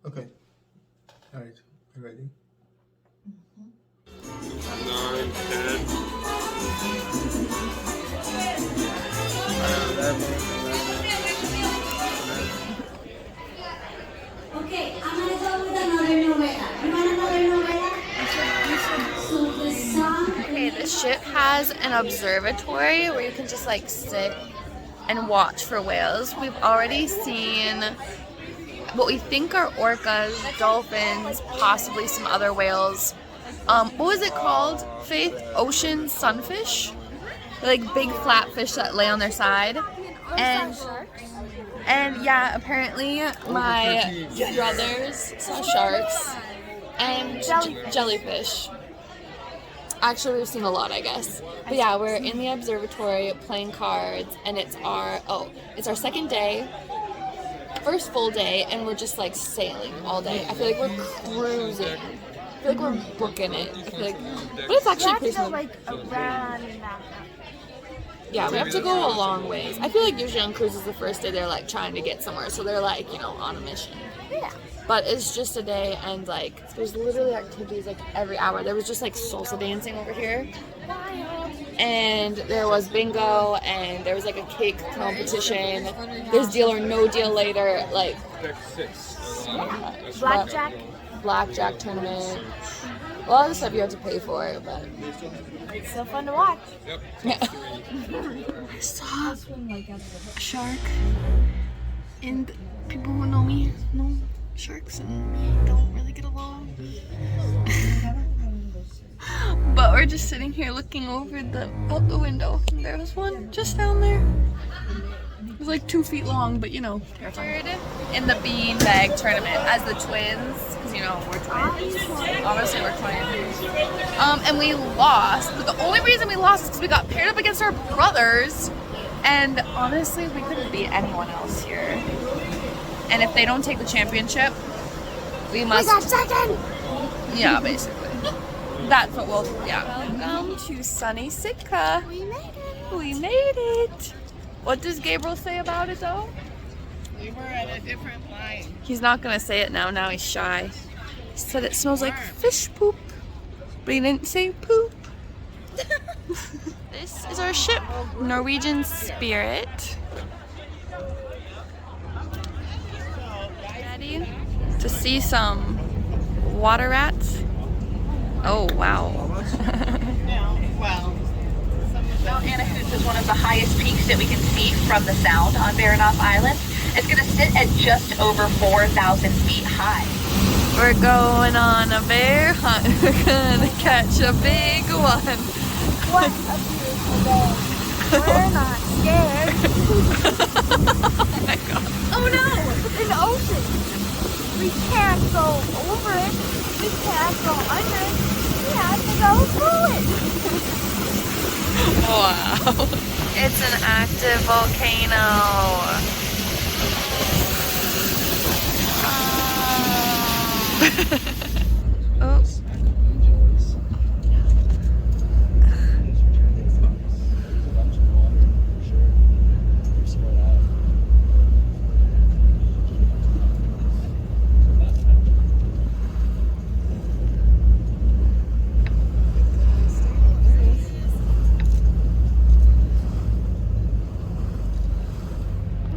Okay. All right. You ready? 9, 10. Okay, I'm gonna go with another novela. You want another novela? So the song. Okay, the ship has an observatory where you can just like sit and watch for whales. We've already seen what we think are orcas, dolphins, possibly some other whales. What was it called, Faith? Ocean sunfish? They're like big flat fish that lay on their side. And yeah, apparently my brothers saw sharks and jellyfish. Actually, we've seen a lot, I guess. But yeah, we're in the observatory playing cards, and it's our second day, first full day, and we're just like sailing all day. I feel like we're cruising. I feel like we're booking it. I feel like, but it's actually pretty smooth. Yeah, we have to go a long ways. I feel like usually on cruises the first day they're like trying to get somewhere, so they're like, you know, on a mission. Yeah. But it's just a day, and like there's literally activities like every hour. There was just like salsa dancing over here, and there was bingo, and there was like a cake competition. There's Deal or No Deal later, like blackjack tournament. A lot of the stuff you have to pay for, but It's so fun to watch. yeah. I saw a shark, and people who know me know sharks and me don't really get along. But we're just sitting here looking over out the window, and there was one just down there. It was like 2 feet long, but you know, terrifying. In the beanbag tournament as the twins, because you know we're twins. Obviously we're twins. And we lost, but the only reason we lost is because we got paired up against our brothers, and honestly we couldn't beat anyone else here. And if they don't take the championship, we must. We got second. Yeah, basically. That's what we'll. Yeah. Welcome to sunny Sitka. We made it. We made it. What does Gabriel say about it though? We were at a different line. He's not gonna say it now. Now he's shy. He said it smells like fish poop, but he didn't say poop. This is our ship, Norwegian Spirit. Ready to see some water rats? Oh wow. Well, Mount Anahus is one of the highest peaks that we can see from the sound on Baranof Island. It's going to sit at just over 4,000 feet high. We're going on a bear hunt. We're gonna catch a big one. What a beautiful day. We're not scared. Oh my god. Oh no! An ocean. We can't go over it. We can't go under it. We have to go through it. Wow. It's an active volcano. Oh.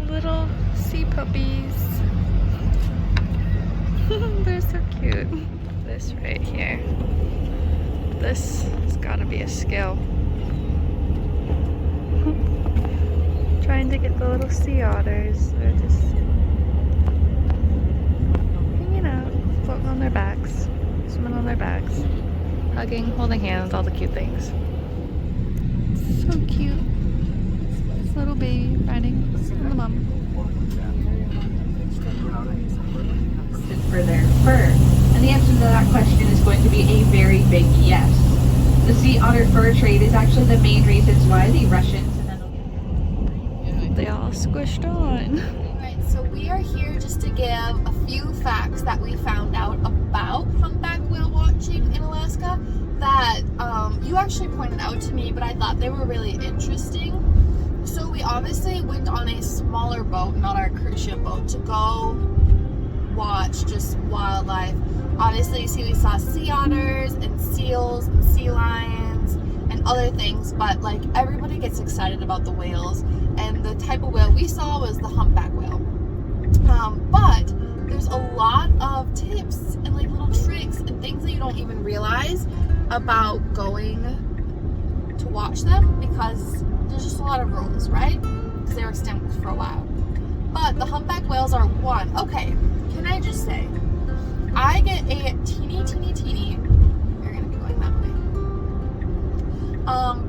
Little sea puppies. They're so cute. This right here. This has got to be a skill. Trying to get the little sea otters. They're just hanging out, floating on their backs, swimming on their backs, hugging, holding hands, all the cute things. So cute. Little baby riding on the mom. For their fur? And the answer to that question is going to be a very big yes. The sea otter fur trade is actually the main reasons why the Russians and They all squished on. Right, so we are here just to give a few facts that we found out about humpback whale watching in Alaska that you actually pointed out to me, but I thought they were really interesting. So we obviously went on a smaller boat, not our cruise ship boat, to go watch just wildlife. Obviously, you see we saw sea otters and seals and sea lions and other things, but like everybody gets excited about the whales, and the type of whale we saw was the humpback whale. But there's a lot of tips and like little tricks and things that you don't even realize about going to watch them, because there's just a lot of rules, right? Because they were extinct for a while. But the humpback whales are one. Okay, can I just say, I get a teeny, you're gonna be going that way,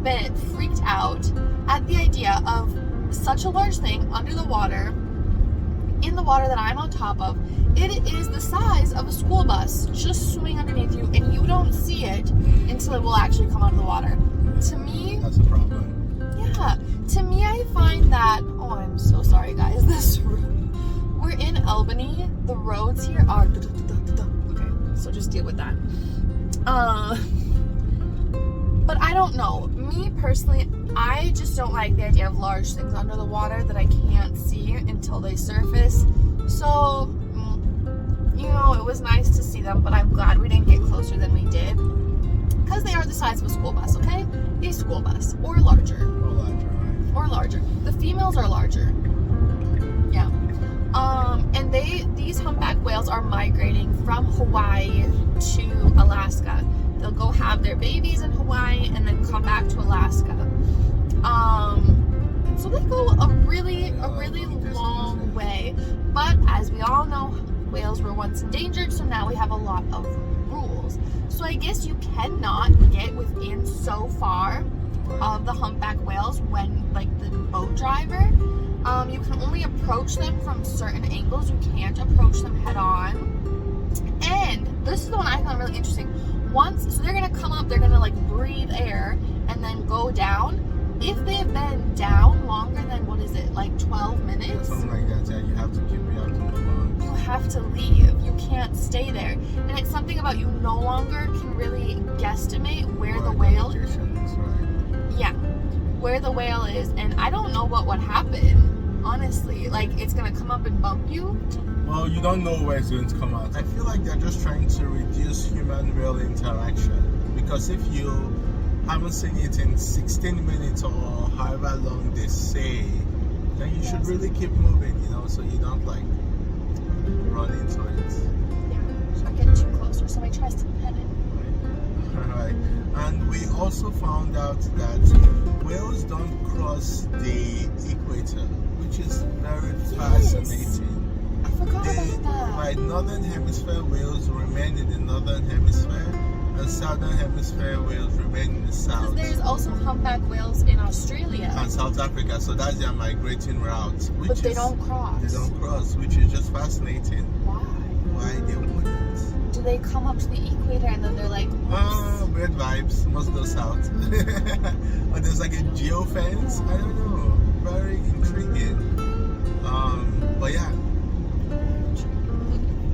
bit freaked out at the idea of such a large thing under the water, in the water that I'm on top of. It is the size of a school bus just swimming underneath you, and you don't see it until it will actually come out of the water. To me, That's a problem. yeah, to me, I find that, oh, I'm so sorry guys, this road, we're in Albany, the roads here are, okay, so just deal with that. But I don't know, me personally, I just don't like the idea of large things under the water that I can't see until they surface. So, you know, it was nice to see them, but I'm glad we didn't get closer than we did, because they are the size of a school bus, okay? A school bus, or larger. Or larger. The females are larger. Yeah. And these humpback whales are migrating from Hawaii to Alaska. They'll go have their babies in Hawaii and then come back to Alaska. And so they go a really long way. But as we all know, whales were once endangered, so now we have a lot of rules. So I guess you cannot get within so far of the humpback whales when, like, the boat driver, you can only approach them from certain angles. You can't approach them head on. And this is the one I found really interesting. So they're gonna come up, they're gonna like breathe air and then go down. If they've been down longer than, what is it, like 12 minutes? Something like that, yeah. You have to move on. You have to leave. You can't stay there. And it's something about you no longer can really guesstimate where the whale is. Yeah, where the whale is. And I don't know what would happen, honestly. Like, it's gonna come up and bump you. Well, you don't know where it's going to come out. I feel like they're just trying to reduce human-whale interaction. Because if you haven't seen it in 16 minutes or however long they say, then you should really keep moving, you know, so you don't like run into it. Yeah, or get too close or somebody tries to pet it. Right. And we also found out that whales don't cross the equator, which is very fascinating. I forgot about that. Right, northern hemisphere whales remain in the northern hemisphere, and southern hemisphere whales remain in the south. Because there's also humpback whales in Australia. And South Africa, so that's their migrating route. But they don't cross. They don't cross, which is just fascinating. Why? Why they wouldn't? Do they come up to the equator and then they're like, Weird vibes, must go south. Or there's like a geofence, I don't know. Very intriguing. But yeah.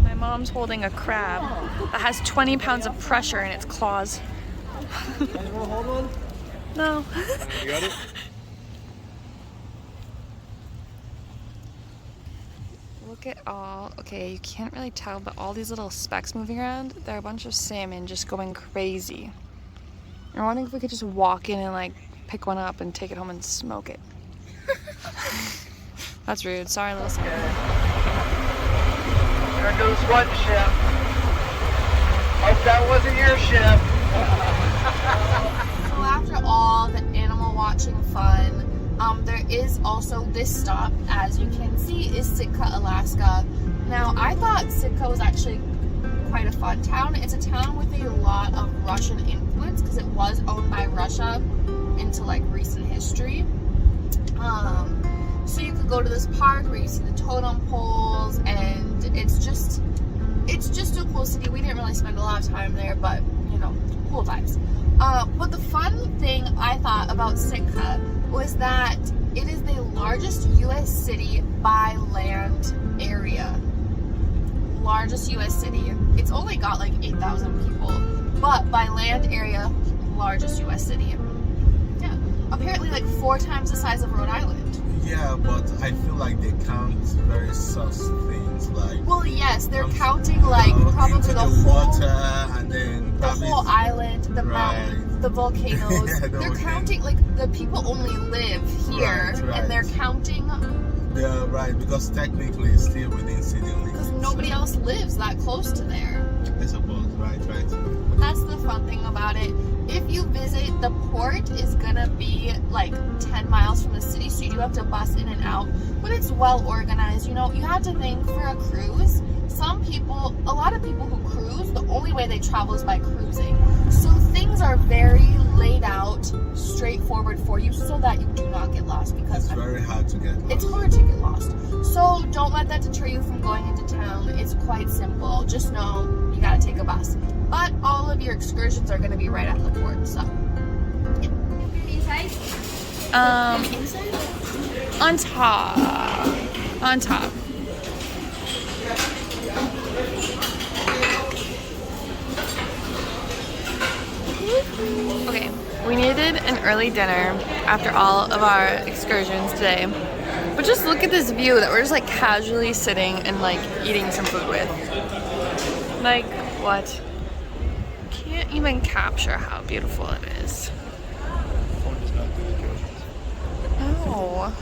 My mom's holding a crab that has 20 pounds of pressure in its claws. Hold on. No. You got it? Look at all, okay, you can't really tell, but all these little specks moving around, they're a bunch of salmon just going crazy. I'm wondering if we could just walk in and like pick one up and take it home and smoke it. That's rude, sorry little salmon. There goes one ship. Hope that wasn't your ship. So after all the animal watching fun, there is also this stop, as you can see, is Sitka, Alaska. Now, I thought Sitka was actually quite a fun town. It's a town with a lot of Russian influence because it was owned by Russia into like recent history. So you could go to this park where you see the totem poles, and it's just a cool city. We didn't really spend a lot of time there, but you know, cool vibes. But the fun thing I thought about Sitka was that it is the largest U.S. city by land area. Largest U.S. city. It's only got like 8,000 people, but by land area, largest U.S. city. Yeah. apparently like 4 times the size of Rhode Island. Yeah, but I feel like they count very sus things like. Well, yes, they're counting like probably into the water whole, and then the probably whole island, the Right. mountains, the volcanoes. Yeah, the they're volcano. counting like the people only live here, Right. and they're counting Yeah, right, because technically it's still within city limits. because nobody else lives that close to there. I suppose, right. That's the fun thing about it. If you visit, the port is gonna be like 10 miles from the city, so you do have to bus in and out, but it's well organized. You know, you have to think for a cruise, a lot of people who cruise, the only way they travel is by cruising. So things are very laid out, straightforward for you so that you do not get lost, because It's very hard to get lost. it's hard to get lost. So don't let that deter you from going into town. It's quite simple. Just know you gotta take a bus. But all of your excursions are gonna be right at the port, so. On top. Okay, we needed an early dinner after all of our excursions today. But just look at this view that we're just like casually sitting and like eating some food with. Like, what? Can't even capture how beautiful it is. Oh.